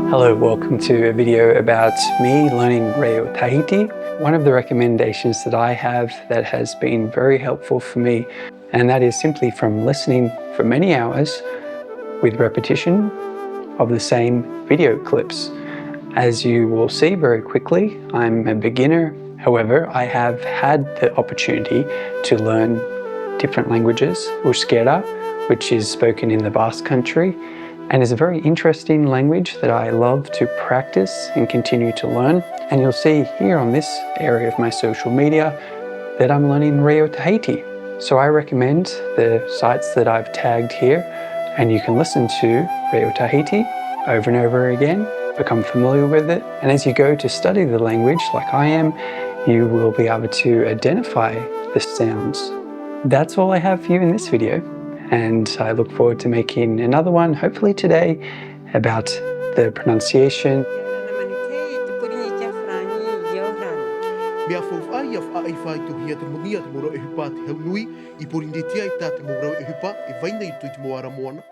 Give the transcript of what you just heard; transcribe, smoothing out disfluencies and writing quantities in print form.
Hello, welcome to a video about me learning Reo Tahiti. One of the recommendations that I have that has been very helpful for me, and that is simply from listening for many hours with repetition of the same video clips. As you will see very quickly, I'm a beginner. However, I have had the opportunity to learn different languages, Euskera, which is spoken in the Basque Country, and is a very interesting language that I love to practice and continue to learn. And you'll see here on this area of my social media that I'm learning Reo Tahiti. So I recommend the sites that I've tagged here, and you can listen to Reo Tahiti over and over again, become familiar with it, and as you go to study the language like I am, you will be able to identify the sounds. That's all I have for you in this video, and I look forward to making another one, hopefully today, about the pronunciation. Mea whauwhai a whaaiwhai tu hia te mungia te moro e hupa te haunui, I porindetia I tā te moro e hupa, e vaina I tui te moara moana.